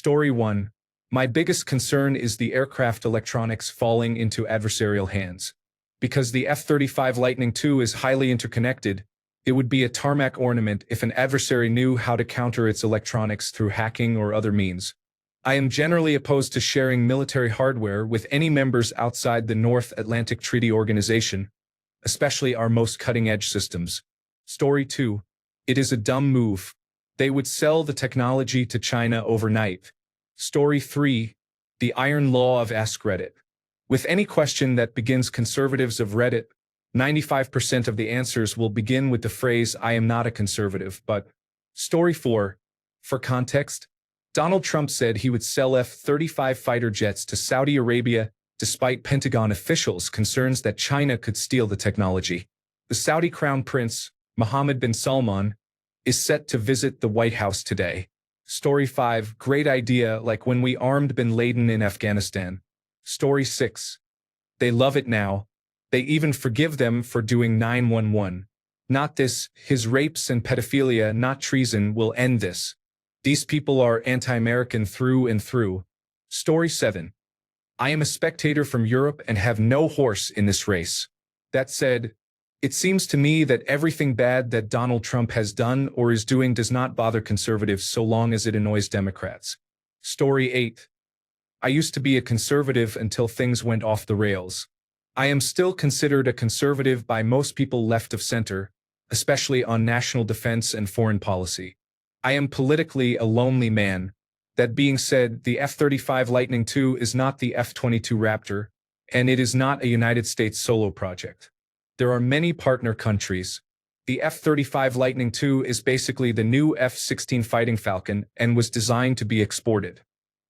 Story 1. My biggest concern is the aircraft electronics falling into adversarial hands. Because the F-35 Lightning II is highly interconnected, it would be a tarmac ornament if an adversary knew how to counter its electronics through hacking or other means. I am generally opposed to sharing military hardware with any members outside the North Atlantic Treaty Organization, especially our most cutting-edge systems. Story 2. It is a dumb move. They would sell the technology to China overnight. Story 3. The Iron Law of AskReddit. With any question that begins conservatives of Reddit, 95% of the answers will begin with the phrase, "I am not a conservative, but..." Story 4. For context, Donald Trump said he would sell F-35 fighter jets to Saudi Arabia despite Pentagon officials' concerns that China could steal the technology. The Saudi Crown Prince, Mohammed bin Salman, is set to visit the White House today. Story 5. Great idea, like when we armed bin Laden in Afghanistan. Story 6. They love it now. They even forgive them for doing 9/11. Not this, his rapes and pedophilia, not treason, will end this. These people are anti-American through and through. Story 7. I am a spectator from Europe and have no horse in this race. That said, it seems to me that everything bad that Donald Trump has done or is doing does not bother conservatives so long as it annoys Democrats. Story 8. I used to be a conservative until things went off the rails. I am still considered a conservative by most people left of center, especially on national defense and foreign policy. I am politically a lonely man. That being said, the F-35 Lightning II is not the F-22 Raptor, and it is not a United States solo project. There are many partner countries. The F-35 Lightning II is basically the new F-16 Fighting Falcon and was designed to be exported.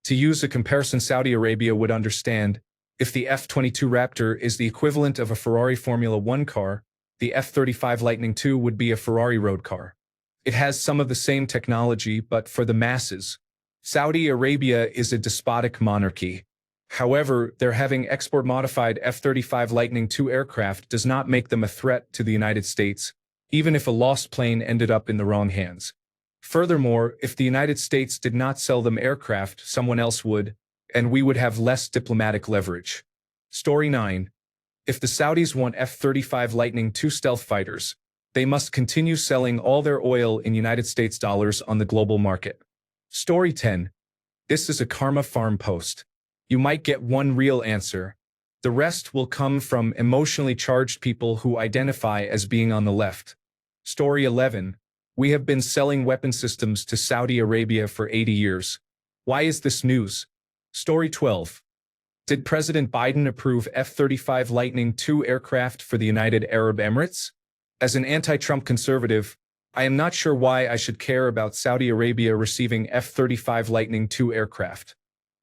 To use a comparison Saudi Arabia would understand, if the F-22 Raptor is the equivalent of a Ferrari Formula One car, the F-35 Lightning II would be a Ferrari road car. It has some of the same technology, but for the masses. Saudi Arabia is a despotic monarchy. However, their having export-modified F-35 Lightning II aircraft does not make them a threat to the United States, even if a lost plane ended up in the wrong hands. Furthermore, if the United States did not sell them aircraft, someone else would, and we would have less diplomatic leverage. Story 9. If the Saudis want F-35 Lightning II stealth fighters, they must continue selling all their oil in United States dollars on the global market. Story 10. This is a karma farm post. You might get one real answer. The rest will come from emotionally charged people who identify as being on the left. Story 11. We have been selling weapon systems to Saudi Arabia for 80 years. Why is this news? Story 12. Did President Biden approve F-35 Lightning II aircraft for the United Arab Emirates? As an anti-Trump conservative, I am not sure why I should care about Saudi Arabia receiving F-35 Lightning II aircraft.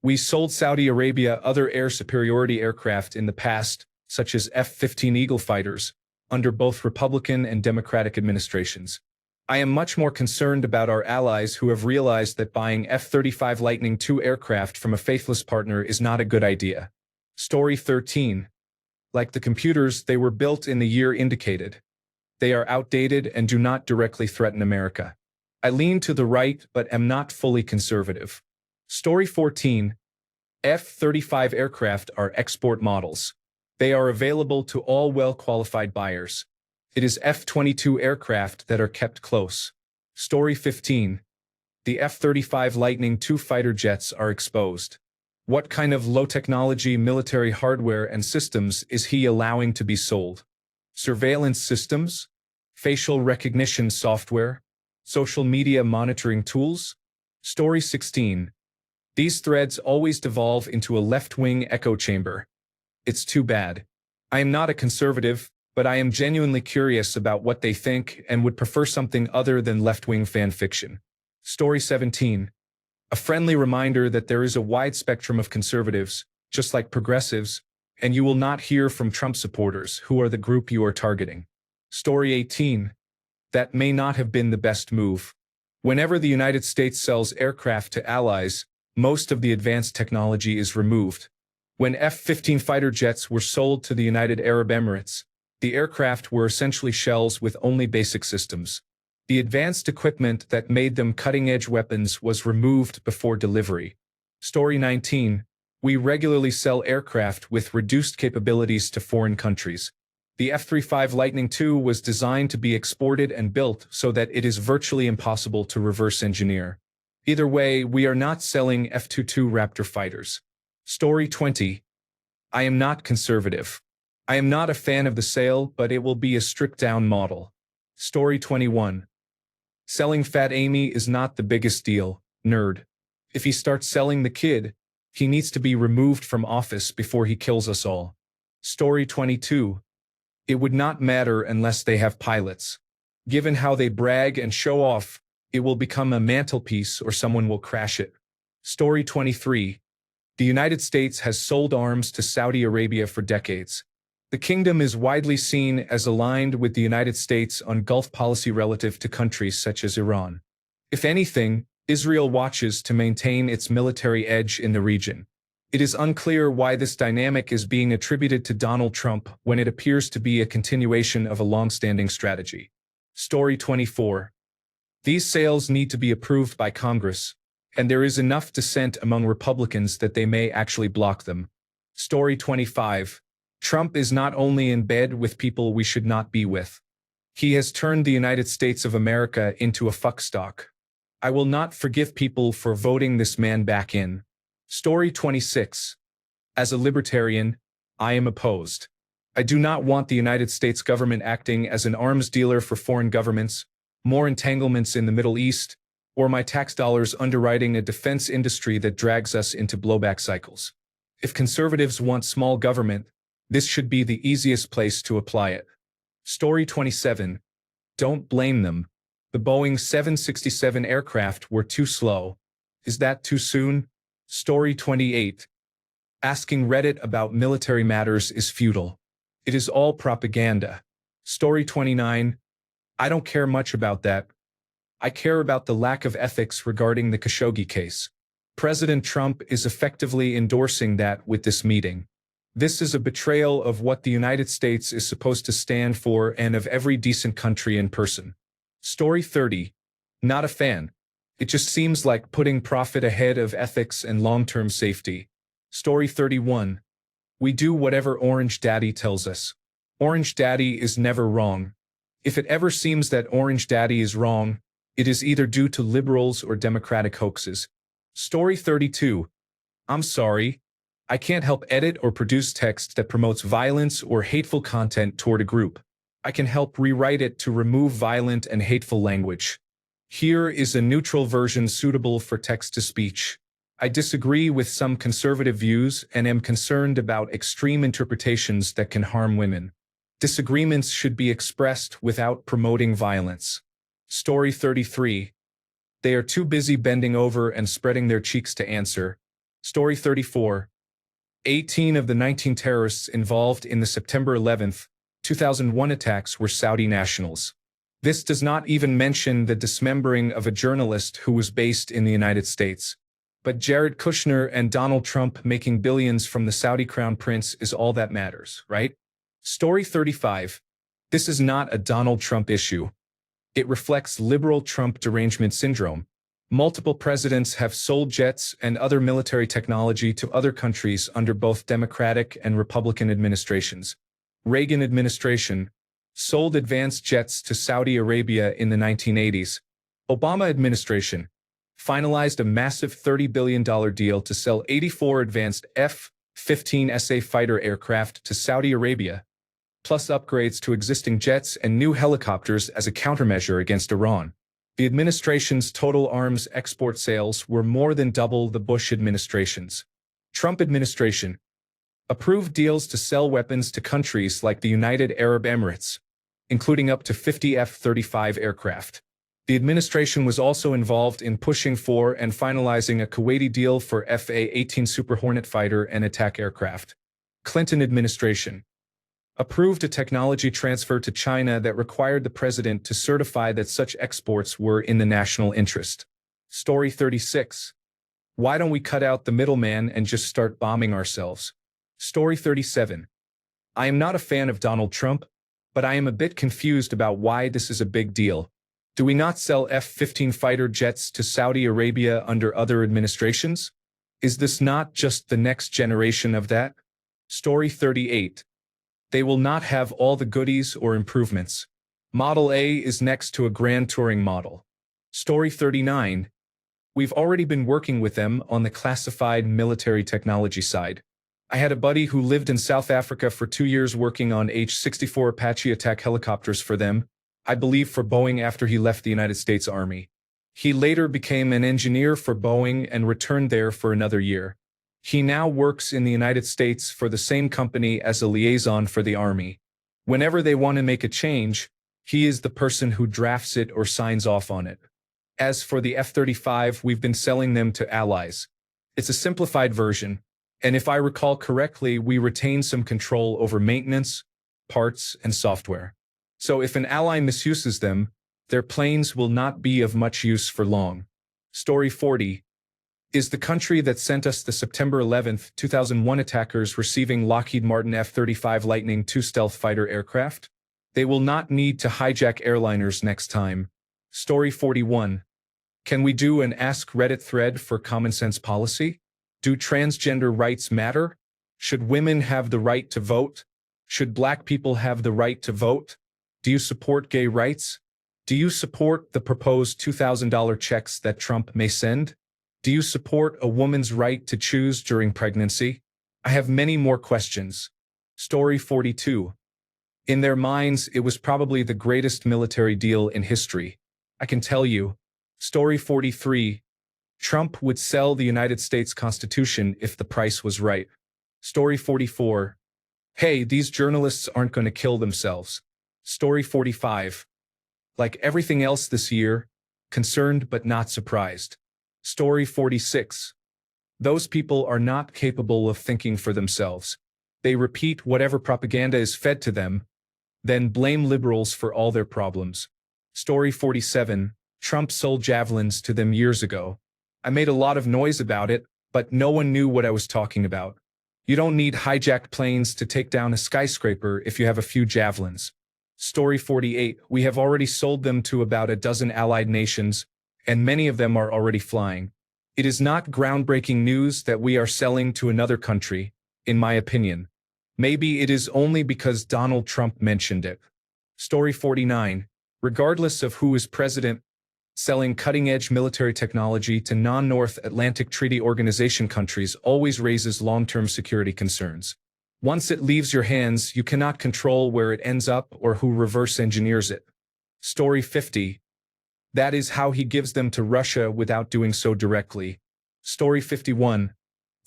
We sold Saudi Arabia other air superiority aircraft in the past, such as F-15 Eagle fighters, under both Republican and Democratic administrations. I am much more concerned about our allies who have realized that buying F-35 Lightning II aircraft from a faithless partner is not a good idea. Story 13. Like the computers, they were built in the year indicated. They are outdated and do not directly threaten America. I lean to the right but am not fully conservative. Story 14. F-35 aircraft are export models. They are available to all well-qualified buyers. It is F-22 aircraft that are kept close. Story 15. The F-35 Lightning II fighter jets are exposed. What kind of low-technology military hardware and systems is he allowing to be sold? Surveillance systems? Facial recognition software? Social media monitoring tools? Story 16. These threads always devolve into a left-wing echo chamber. It's too bad. I am not a conservative, but I am genuinely curious about what they think and would prefer something other than left-wing fan fiction. Story 17. A friendly reminder that there is a wide spectrum of conservatives, just like progressives, and you will not hear from Trump supporters, who are the group you are targeting. Story 18. That may not have been the best move. Whenever the United States sells aircraft to allies, most of the advanced technology is removed. When F-15 fighter jets were sold to the United Arab Emirates, the aircraft were essentially shells with only basic systems. The advanced equipment that made them cutting-edge weapons was removed before delivery. Story 19. We regularly sell aircraft with reduced capabilities to foreign countries. The F-35 Lightning II was designed to be exported and built so that it is virtually impossible to reverse engineer. Either way, we are not selling F-22 Raptor fighters. Story 20. I am not conservative. I am not a fan of the sale, but it will be a stripped-down model. Story 21. Selling Fat Amy is not the biggest deal, nerd. If he starts selling the kid, he needs to be removed from office before he kills us all. Story 22. It would not matter unless they have pilots. Given how they brag and show off, it will become a mantelpiece or someone will crash it. Story 23. The United States has sold arms to Saudi Arabia for decades. The kingdom is widely seen as aligned with the United States on Gulf policy relative to countries such as Iran. If anything, Israel watches to maintain its military edge in the region. It is unclear why this dynamic is being attributed to Donald Trump when it appears to be a continuation of a long-standing strategy. Story 24. These sales need to be approved by Congress, and there is enough dissent among Republicans that they may actually block them. Story 25. Trump is not only in bed with people we should not be with. He has turned the United States of America into a fuckstock. I will not forgive people for voting this man back in. Story 26. As a libertarian, I am opposed. I do not want the United States government acting as an arms dealer for foreign governments, more entanglements in the Middle East, or my tax dollars underwriting a defense industry that drags us into blowback cycles. If conservatives want small government, this should be the easiest place to apply it. Story 27. Don't blame them. The Boeing 767 aircraft were too slow. Is that too soon? Story 28. Asking Reddit about military matters is futile. It is all propaganda. Story 29. I don't care much about that. I care about the lack of ethics regarding the Khashoggi case. President Trump is effectively endorsing that with this meeting. This is a betrayal of what the United States is supposed to stand for and of every decent country in person. Story 30. Not a fan. It just seems like putting profit ahead of ethics and long-term safety. Story 31. We do whatever Orange Daddy tells us. Orange Daddy is never wrong. If it ever seems that Orange Daddy is wrong, it is either due to liberals or Democratic hoaxes. Story 32. I'm sorry. I can't help edit or produce text that promotes violence or hateful content toward a group. I can help rewrite it to remove violent and hateful language. Here is a neutral version suitable for text-to-speech. I disagree with some conservative views and am concerned about extreme interpretations that can harm women. Disagreements should be expressed without promoting violence. Story 33. They are too busy bending over and spreading their cheeks to answer. Story 34. 18 of the 19 terrorists involved in the September 11, 2001 attacks were Saudi nationals. This does not even mention the dismembering of a journalist who was based in the United States. But Jared Kushner and Donald Trump making billions from the Saudi crown prince is all that matters, right? Story 35. This is not a Donald Trump issue. It reflects liberal Trump derangement syndrome. Multiple presidents have sold jets and other military technology to other countries under both Democratic and Republican administrations. Reagan administration sold advanced jets to Saudi Arabia in the 1980s. Obama administration finalized a massive $30 billion deal to sell 84 advanced F-15 fighter aircraft to Saudi Arabia, plus upgrades to existing jets and new helicopters as a countermeasure against Iran. The administration's total arms export sales were more than double the Bush administration's. Trump administration approved deals to sell weapons to countries like the United Arab Emirates, including up to 50 F-35 aircraft. The administration was also involved in pushing for and finalizing a Kuwaiti deal for F/A-18 Super Hornet fighter and attack aircraft. Clinton administration approved a technology transfer to China that required the president to certify that such exports were in the national interest. Story 36. Why don't we cut out the middleman and just start bombing ourselves? Story 37. I am not a fan of Donald Trump, but I am a bit confused about why this is a big deal. Do we not sell F-15 fighter jets to Saudi Arabia under other administrations? Is this not just the next generation of that? Story 38. They will not have all the goodies or improvements. Model A is next to a Grand Touring model. Story 39. We've already been working with them on the classified military technology side. I had a buddy who lived in South Africa for 2 years working on H-64 Apache attack helicopters for them, I believe for Boeing after he left the United States Army. He later became an engineer for Boeing and returned there for another year. He now works in the United States for the same company as a liaison for the Army. Whenever they want to make a change, he is the person who drafts it or signs off on it. As for the F-35, we've been selling them to allies. It's a simplified version, and if I recall correctly, we retain some control over maintenance, parts, and software. So if an ally misuses them, their planes will not be of much use for long. Story 40. Is the country that sent us the September 11, 2001 attackers receiving Lockheed Martin F-35 Lightning II stealth fighter aircraft? They will not need to hijack airliners next time. Story 41. Can we do an AskReddit thread for common sense policy? Do transgender rights matter? Should women have the right to vote? Should Black people have the right to vote? Do you support gay rights? Do you support the proposed $2,000 checks that Trump may send? Do you support a woman's right to choose during pregnancy? I have many more questions. Story 42. In their minds, it was probably the greatest military deal in history. I can tell you. Story 43. Trump would sell the United States Constitution if the price was right. Story 44. Hey, these journalists aren't going to kill themselves. Story 45. Like everything else this year, concerned but not surprised. Story 46. Those people are not capable of thinking for themselves. They repeat whatever propaganda is fed to them, then blame liberals for all their problems. Story 47. Trump sold javelins to them years ago. I made a lot of noise about it, but no one knew what I was talking about. You don't need hijacked planes to take down a skyscraper if you have a few javelins. Story 48. We have already sold them to about a dozen allied nations, and many of them are already flying. It is not groundbreaking news that we are selling to another country, in my opinion. Maybe it is only because Donald Trump mentioned it. Story 49. Regardless of who is president, selling cutting-edge military technology to non-North Atlantic Treaty Organization countries always raises long-term security concerns. Once it leaves your hands, you cannot control where it ends up or who reverse engineers it. Story 50. That is how he gives them to Russia without doing so directly. Story 51.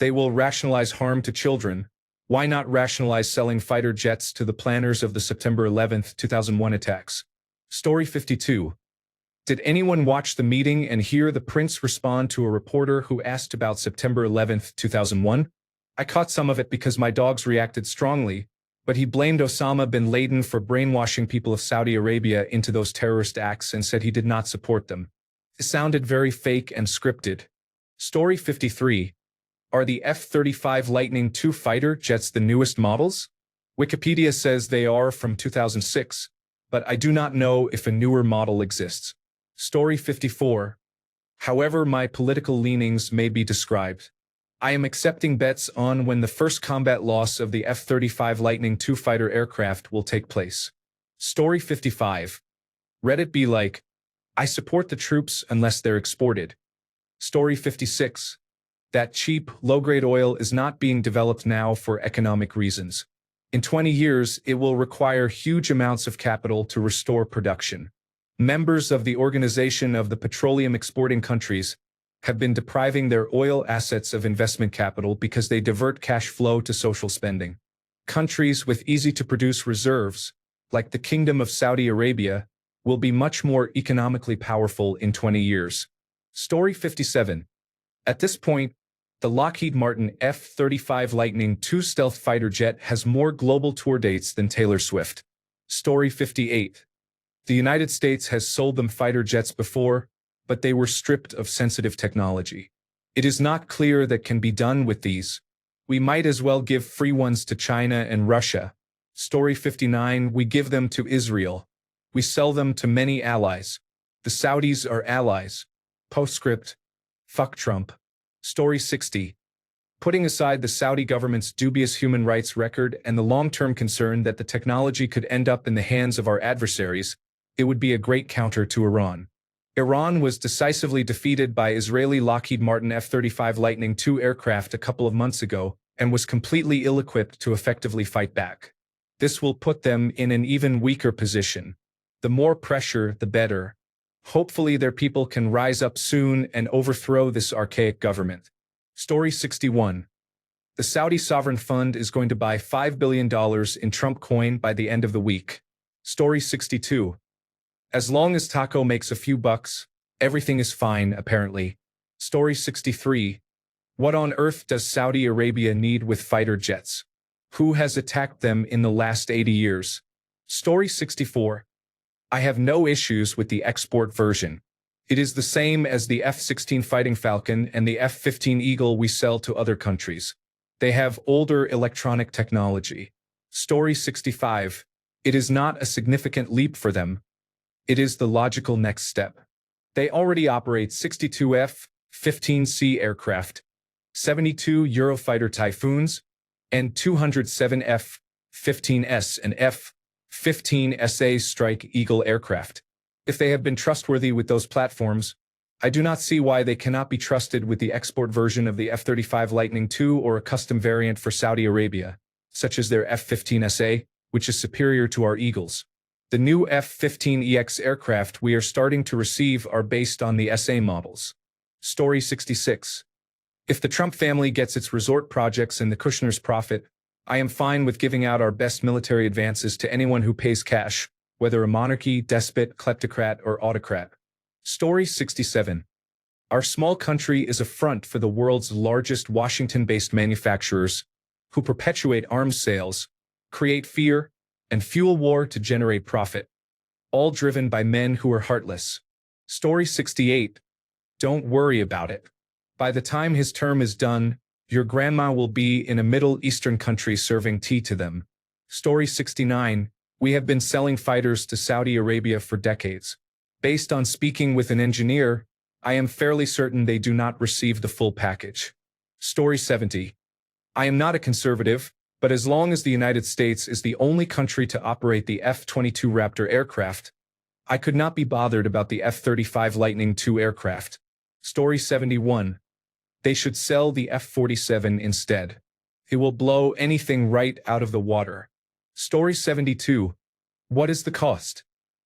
They will rationalize harm to children. Why not rationalize selling fighter jets to the planners of the September 11, 2001 attacks? Story 52. Did anyone watch the meeting and hear the prince respond to a reporter who asked about September 11, 2001? I caught some of it because my dogs reacted strongly, but he blamed Osama bin Laden for brainwashing people of Saudi Arabia into those terrorist acts and said he did not support them. It sounded very fake and scripted. Story 53. Are the F-35 Lightning II fighter jets the newest models? Wikipedia says they are from 2006, but I do not know if a newer model exists. Story 54. However my political leanings may be described, I am accepting bets on when the first combat loss of the F-35 Lightning II fighter aircraft will take place. Story 55. Reddit be like, I support the troops unless they're exported. Story 56. That cheap, low-grade oil is not being developed now for economic reasons. In 20 years, it will require huge amounts of capital to restore production. Members of the Organization of the Petroleum Exporting Countries have been depriving their oil assets of investment capital because they divert cash flow to social spending. Countries with easy-to-produce reserves, like the Kingdom of Saudi Arabia, will be much more economically powerful in 20 years. Story 57. At this point, the Lockheed Martin F-35 Lightning II stealth fighter jet has more global tour dates than Taylor Swift. Story 58. The United States has sold them fighter jets before, but they were stripped of sensitive technology. It is not clear that can be done with these. We might as well give free ones to China and Russia. Story 59. We give them to Israel. We sell them to many allies. The Saudis are allies. Postscript. Fuck Trump. Story 60. Putting aside the Saudi government's dubious human rights record and the long-term concern that the technology could end up in the hands of our adversaries, it would be a great counter to Iran. Iran was decisively defeated by Israeli Lockheed Martin F-35 Lightning II aircraft a couple of months ago and was completely ill-equipped to effectively fight back. This will put them in an even weaker position. The more pressure, the better. Hopefully their people can rise up soon and overthrow this archaic government. Story 61. The Saudi Sovereign Fund is going to buy $5 billion in Trump coin by the end of the week. Story 62. As long as Taco makes a few bucks, everything is fine, apparently. Story 63. What on earth does Saudi Arabia need with fighter jets? Who has attacked them in the last 80 years? Story 64. I have no issues with the export version. It is the same as the F-16 Fighting Falcon and the F-15 Eagle we sell to other countries. They have older electronic technology. Story 65. It is not a significant leap for them. It is the logical next step. They already operate 62 F-15C aircraft, 72 Eurofighter Typhoons, and 207 F-15S and F-15SA Strike Eagle aircraft. If they have been trustworthy with those platforms, I do not see why they cannot be trusted with the export version of the F-35 Lightning II or a custom variant for Saudi Arabia, such as their F-15SA, which is superior to our Eagles. The new F-15EX aircraft we are starting to receive are based on the SA models. Story 66. If the Trump family gets its resort projects and the Kushner's profit, I am fine with giving out our best military advances to anyone who pays cash, whether a monarchy, despot, kleptocrat, or autocrat. Story 67. Our small country is a front for the world's largest Washington-based manufacturers, who perpetuate arms sales, create fear, and fuel war to generate profit, all driven by men who are heartless. Story 68. Don't worry about it. By the time his term is done, your grandma will be in a Middle Eastern country serving tea to them. Story 69. We have been selling fighters to Saudi Arabia for decades. Based on speaking with an engineer, I am fairly certain they do not receive the full package. Story 70. I am not a conservative, but as long as the United States is the only country to operate the F-22 Raptor aircraft, I could not be bothered about the F-35 Lightning II aircraft. Story 71. They should sell the F-47 instead. It will blow anything right out of the water. Story 72. What is the cost?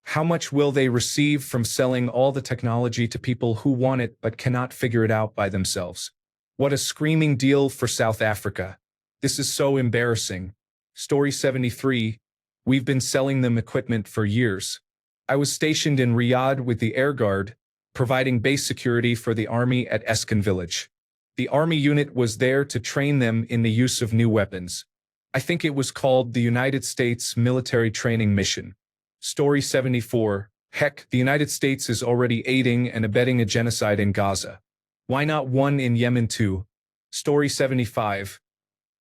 How much will they receive from selling all the technology to people who want it but cannot figure it out by themselves? What a screaming deal for South Africa. This is so embarrassing. Story 73. We've been selling them equipment for years. I was stationed in Riyadh with the Air Guard, providing base security for the army at Eskin Village. The army unit was there to train them in the use of new weapons. I think it was called the United States Military Training Mission. Story 74. Heck, the United States is already aiding and abetting a genocide in Gaza. Why not one in Yemen too? Story 75.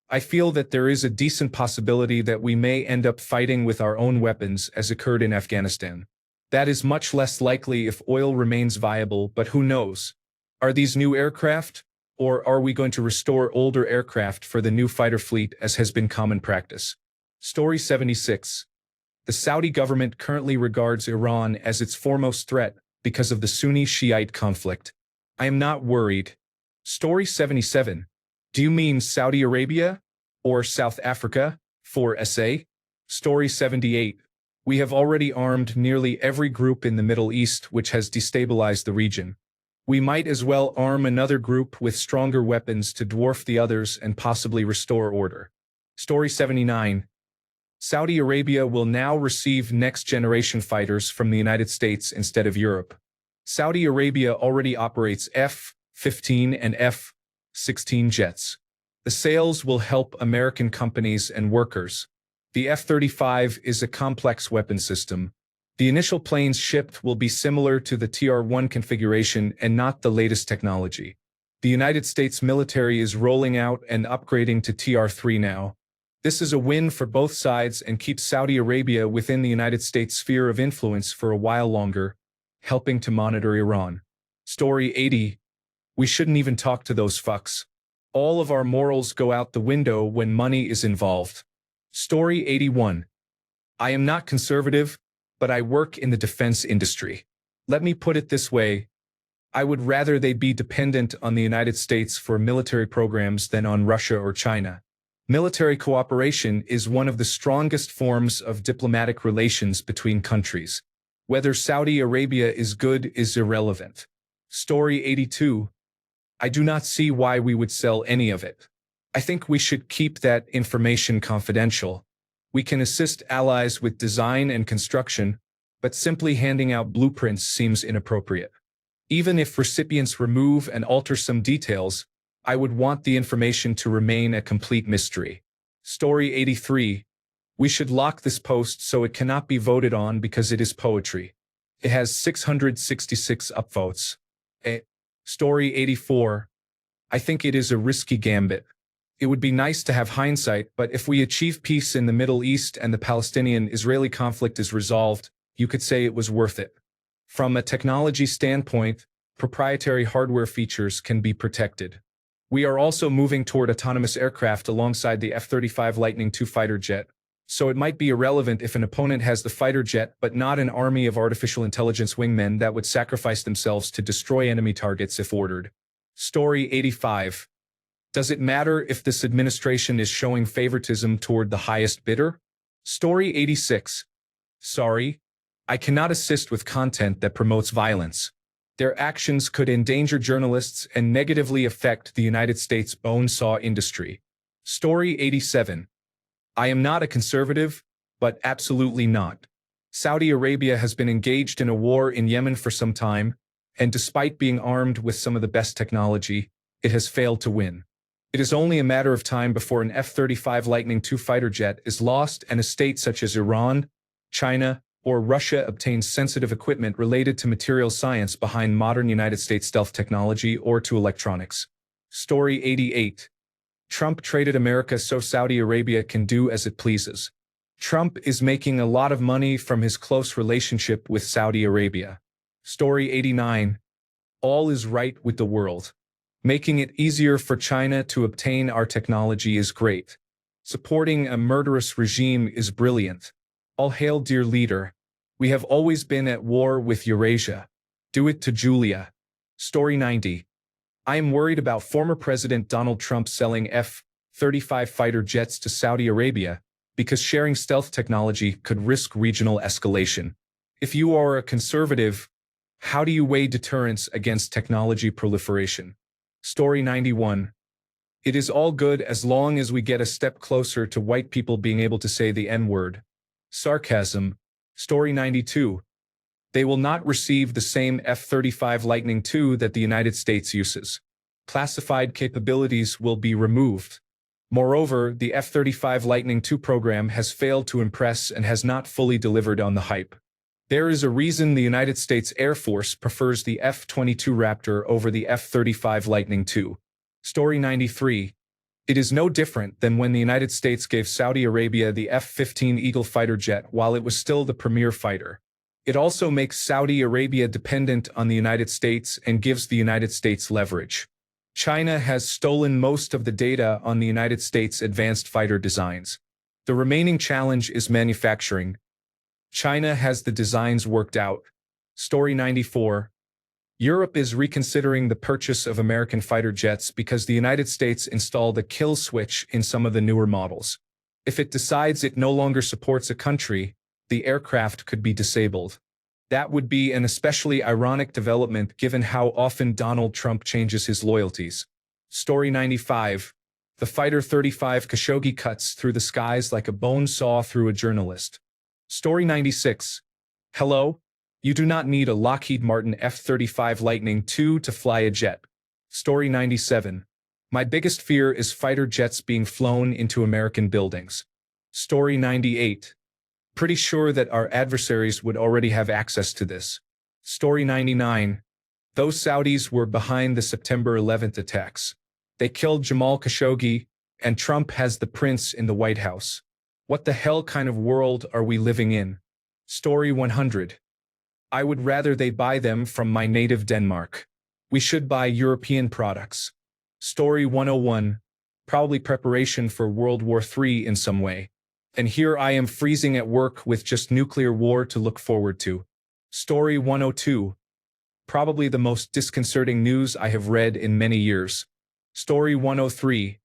I feel that there is a decent possibility that we may end up fighting with our own weapons as occurred in Afghanistan. That is much less likely if oil remains viable, but who knows? Are these new aircraft? Or are we going to restore older aircraft for the new fighter fleet as has been common practice? Story 76. The Saudi government currently regards Iran as its foremost threat because of the Sunni-Shiite conflict. I am not worried. Story 77. Do you mean Saudi Arabia? Or South Africa? For SA? Story 78. We have already armed nearly every group in the Middle East which has destabilized the region. We might as well arm another group with stronger weapons to dwarf the others and possibly restore order. Story 79. Saudi Arabia will now receive next-generation fighters from the United States instead of Europe. Saudi Arabia already operates F-15 and F-16 jets. The sales will help American companies and workers. The F-35 is a complex weapon system. The initial planes shipped will be similar to the TR-1 configuration and not the latest technology. The United States military is rolling out and upgrading to TR-3 now. This is a win for both sides and keeps Saudi Arabia within the United States' sphere of influence for a while longer. helping to monitor Iran. Story 80. We shouldn't even talk to those fucks. All of our morals go out the window when money is involved. Story 81. I am not conservative, but I work in the defense industry. Let me put it this way. I would rather they be dependent on the United States for military programs than on Russia or China. Military cooperation is one of the strongest forms of diplomatic relations between countries. Whether Saudi Arabia is good is irrelevant. Story 82. I do not see why we would sell any of it. I think we should keep that information confidential. We can assist allies with design and construction, but simply handing out blueprints seems inappropriate. Even if recipients remove and alter some details, I would want the information to remain a complete mystery. Story 83. We should lock this post so it cannot be voted on because it is poetry. It has 666 upvotes. Story 84. I think it is a risky gambit. It would be nice to have hindsight, but if we achieve peace in the Middle East and the Palestinian-Israeli conflict is resolved, you could say it was worth it. From a technology standpoint, proprietary hardware features can be protected. We are also moving toward autonomous aircraft alongside the F-35 Lightning II fighter jet, so it might be irrelevant if an opponent has the fighter jet but not an army of artificial intelligence wingmen that would sacrifice themselves to destroy enemy targets if ordered. Story 85. Does it matter if this administration is showing favoritism toward the highest bidder? Story 86. Sorry, I cannot assist with content that promotes violence. Their actions could endanger journalists and negatively affect the United States bone saw industry. Story 87. I am not a conservative, but absolutely not. Saudi Arabia has been engaged in a war in Yemen for some time, and despite being armed with some of the best technology, it has failed to win. It is only a matter of time before an F-35 Lightning II fighter jet is lost and a state such as Iran, China, or Russia obtains sensitive equipment related to material science behind modern United States stealth technology or to electronics. Story 88. Trump traded America so Saudi Arabia can do as it pleases. Trump is making a lot of money from his close relationship with Saudi Arabia. Story 89. All is right with the world. Making it easier for China to obtain our technology is great. Supporting a murderous regime is brilliant. All hail, dear leader. We have always been at war with Eurasia. Do it to Julia. Story 90. I am worried about former President Donald Trump selling F-35 fighter jets to Saudi Arabia because sharing stealth technology could risk regional escalation. If you are a conservative, how do you weigh deterrence against technology proliferation? Story 91. It is all good as long as we get a step closer to white people being able to say the N-word. Sarcasm. Story 92. They will not receive the same F-35 Lightning II that the United States uses. Classified capabilities will be removed. Moreover, the F-35 Lightning II program has failed to impress and has not fully delivered on the hype. There is a reason the United States Air Force prefers the F-22 Raptor over the F-35 Lightning II. Story 93. It is no different than when the United States gave Saudi Arabia the F-15 Eagle fighter jet while it was still the premier fighter. It also makes Saudi Arabia dependent on the United States and gives the United States leverage. China has stolen most of the data on the United States' advanced fighter designs. The remaining challenge is manufacturing. China has the designs worked out. Story 94. Europe is reconsidering the purchase of American fighter jets because the United States installed a kill switch in some of the newer models. If it decides it no longer supports a country, the aircraft could be disabled. That would be an especially ironic development given how often Donald Trump changes his loyalties. Story 95. The Fighter 35 Khashoggi cuts through the skies like a bone saw through a journalist. Story 96. Hello? You do not need a Lockheed Martin F-35 Lightning II to fly a jet. Story 97. My biggest fear is fighter jets being flown into American buildings. Story 98. Pretty sure that our adversaries would already have access to this. Story 99. Those Saudis were behind the September 11th attacks. They killed Jamal Khashoggi, and Trump has the prince in the White House. What the hell kind of world are we living in? Story 100. I would rather they buy them from my native Denmark. We should buy European products. Story 101. Probably preparation for World War III in some way. And here I am freezing at work with just nuclear war to look forward to. Story 102. Probably the most disconcerting news I have read in many years. Story 103.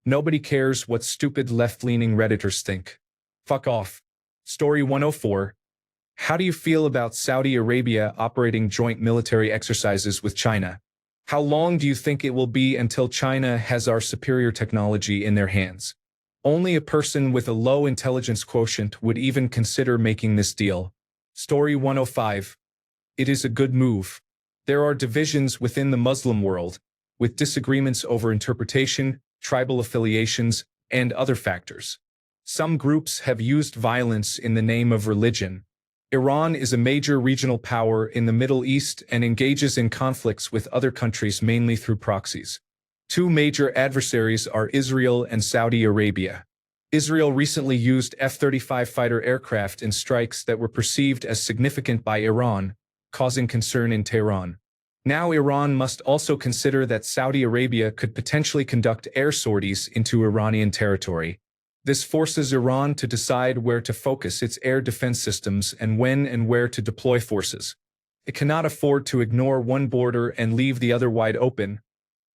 Nobody cares what stupid left-leaning Redditors think. Fuck off. Story 104. How do you feel about Saudi Arabia operating joint military exercises with China? How long do you think it will be until China has our superior technology in their hands? Only a person with a low intelligence quotient would even consider making this deal. Story 105. It is a good move. There are divisions within the Muslim world, with disagreements over interpretation, tribal affiliations, and other factors. Some groups have used violence in the name of religion. Iran is a major regional power in the Middle East and engages in conflicts with other countries mainly through proxies. Two major adversaries are Israel and Saudi Arabia. Israel recently used F-35 fighter aircraft in strikes that were perceived as significant by Iran, causing concern in Tehran. Now Iran must also consider that Saudi Arabia could potentially conduct air sorties into Iranian territory. This forces Iran to decide where to focus its air defense systems and when and where to deploy forces. It cannot afford to ignore one border and leave the other wide open,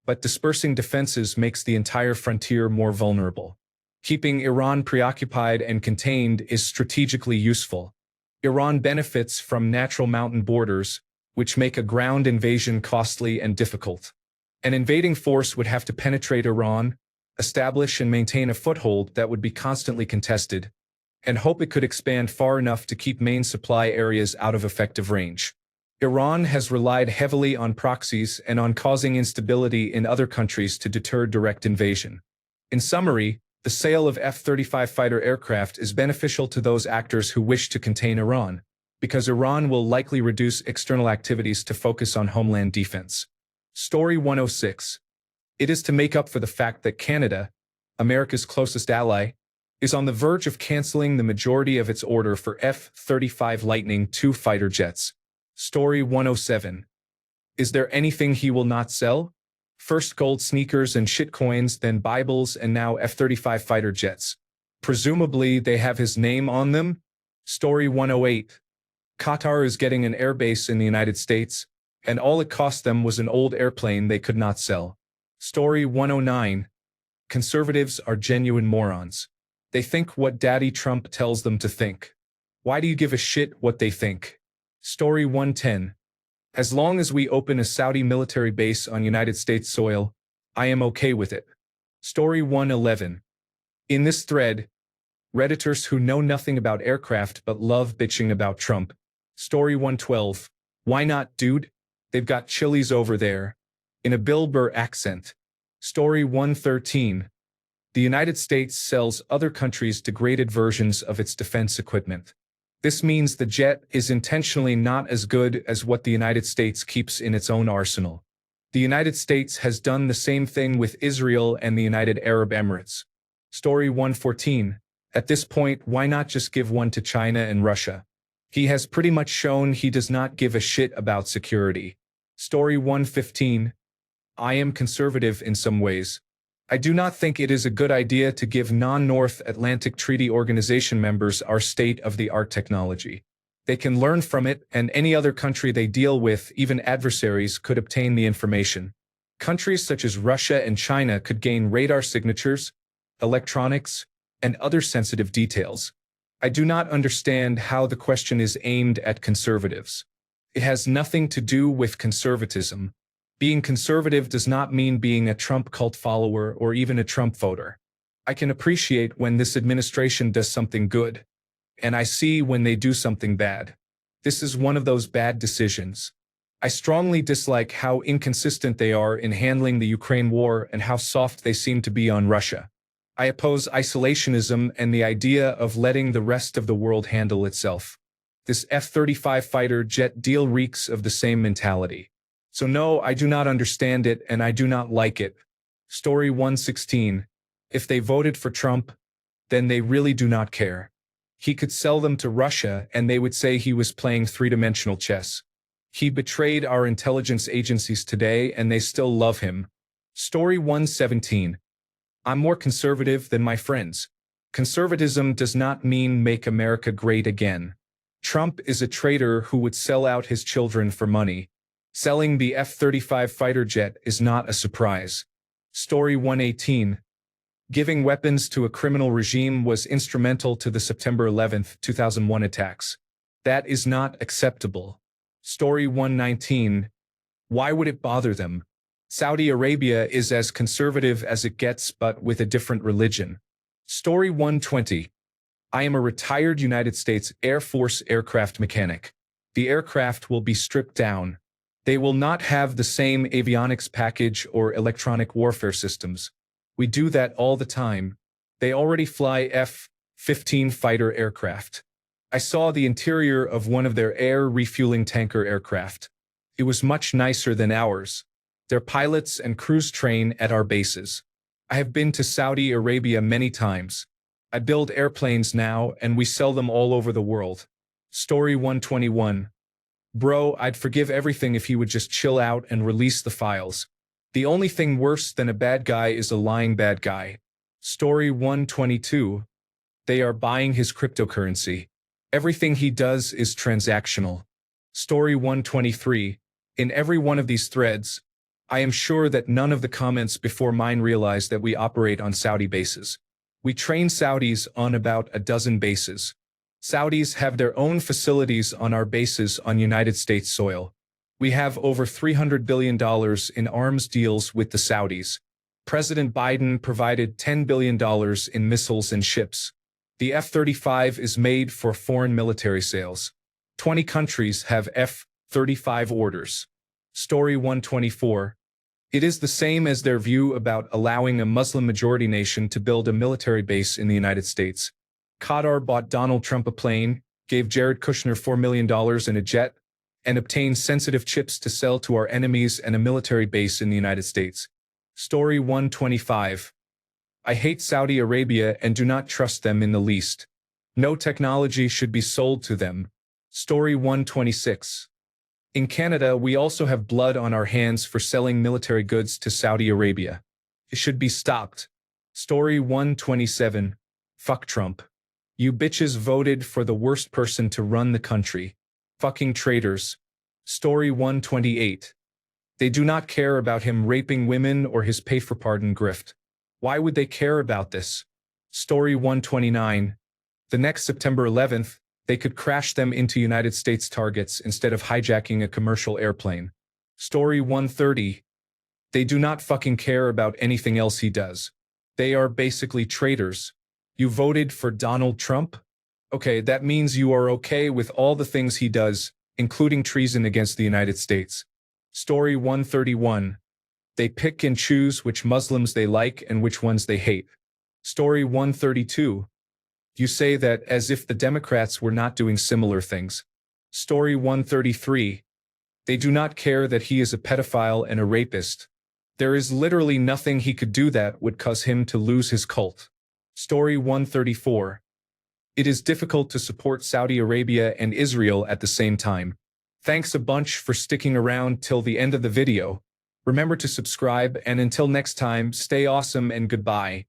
but dispersing defenses makes the entire frontier more vulnerable. Keeping Iran preoccupied and contained is strategically useful. Iran benefits from natural mountain borders, which make a ground invasion costly and difficult. An invading force would have to penetrate Iran, establish and maintain a foothold that would be constantly contested, and hope it could expand far enough to keep main supply areas out of effective range. Iran has relied heavily on proxies and on causing instability in other countries to deter direct invasion. In summary, the sale of F-35 fighter aircraft is beneficial to those actors who wish to contain Iran, because Iran will likely reduce external activities to focus on homeland defense. Story 106. It is to make up for the fact that Canada, America's closest ally, is on the verge of canceling the majority of its order for F-35 Lightning II fighter jets. Story 107. Is there anything he will not sell? First gold sneakers and shitcoins, then Bibles, and now F-35 fighter jets. Presumably they have his name on them? Story 108. Qatar is getting an airbase in the United States, and all it cost them was an old airplane they could not sell. Story 109. Conservatives are genuine morons. They think what Daddy Trump tells them to think. Why do you give a shit what they think? Story 110. As long as we open a Saudi military base on United States soil, I am okay with it. Story 111. In this thread, Redditors who know nothing about aircraft but love bitching about Trump. Story 112. Why not, dude? They've got chilies over there. In a Bill Burr accent. Story 113. The United States sells other countries degraded versions of its defense equipment. This means the jet is intentionally not as good as what the United States keeps in its own arsenal. The United States has done the same thing with Israel and the United Arab Emirates. Story 114. At this point, why not just give one to China and Russia? He has pretty much shown he does not give a shit about security. Story 115. I am conservative in some ways. I do not think it is a good idea to give non-North Atlantic Treaty Organization members our state-of-the-art technology. They can learn from it, and any other country they deal with, even adversaries, could obtain the information. Countries such as Russia and China could gain radar signatures, electronics, and other sensitive details. I do not understand how the question is aimed at conservatives. It has nothing to do with conservatism. Being conservative does not mean being a Trump cult follower or even a Trump voter. I can appreciate when this administration does something good, and I see when they do something bad. This is one of those bad decisions. I strongly dislike how inconsistent they are in handling the Ukraine war and how soft they seem to be on Russia. I oppose isolationism and the idea of letting the rest of the world handle itself. This F-35 fighter jet deal reeks of the same mentality. So no, I do not understand it and I do not like it. Story 116. If they voted for Trump, then they really do not care. He could sell them to Russia and they would say he was playing three-dimensional chess. He betrayed our intelligence agencies today and they still love him. Story 117. I'm more conservative than my friends. Conservatism does not mean make America great again. Trump is a traitor who would sell out his children for money. Selling the F-35 fighter jet is not a surprise. Story 118. Giving weapons to a criminal regime was instrumental to the September 11, 2001 attacks. That is not acceptable. Story 119. Why would it bother them? Saudi Arabia is as conservative as it gets but with a different religion. Story 120. I am a retired United States Air Force aircraft mechanic. The aircraft will be stripped down. They will not have the same avionics package or electronic warfare systems. We do that all the time. They already fly F-15 fighter aircraft. I saw the interior of one of their air refueling tanker aircraft. It was much nicer than ours. Their pilots and crews train at our bases. I have been to Saudi Arabia many times. I build airplanes now and we sell them all over the world. Story 121. Bro, I'd forgive everything if he would just chill out and release the files. The only thing worse than a bad guy is a lying bad guy. Story 122. They are buying his cryptocurrency. Everything he does is transactional. Story 123. In every one of these threads, I am sure that none of the comments before mine realize that we operate on Saudi bases. We train Saudis on about a dozen bases. Saudis have their own facilities on our bases on United States soil. We have over $300 billion in arms deals with the Saudis. President Biden provided $10 billion in missiles and ships. The F-35 is made for foreign military sales. 20 countries have F-35 orders. Story 124. It is the same as their view about allowing a Muslim-majority nation to build a military base in the United States. Qatar bought Donald Trump a plane, gave Jared Kushner $4 million in a jet, and obtained sensitive chips to sell to our enemies and a military base in the United States. Story 125. I hate Saudi Arabia and do not trust them in the least. No technology should be sold to them. Story 126. In Canada, we also have blood on our hands for selling military goods to Saudi Arabia. It should be stopped. Story 127. Fuck Trump. You bitches voted for the worst person to run the country. Fucking traitors. Story 128. They do not care about him raping women or his pay-for-pardon grift. Why would they care about this? Story 129. The next September 11th, they could crash them into United States targets instead of hijacking a commercial airplane. Story 130. They do not fucking care about anything else he does. They are basically traitors. You voted for Donald Trump? Okay, that means you are okay with all the things he does, including treason against the United States. Story 131. They pick and choose which Muslims they like and which ones they hate. Story 132. You say that as if the Democrats were not doing similar things. Story 133. They do not care that he is a pedophile and a rapist. There is literally nothing he could do that would cause him to lose his cult. Story 134. It is difficult to support Saudi Arabia and Israel at the same time. Thanks a bunch for sticking around till the end of the video. Remember to subscribe and until next time, stay awesome and goodbye.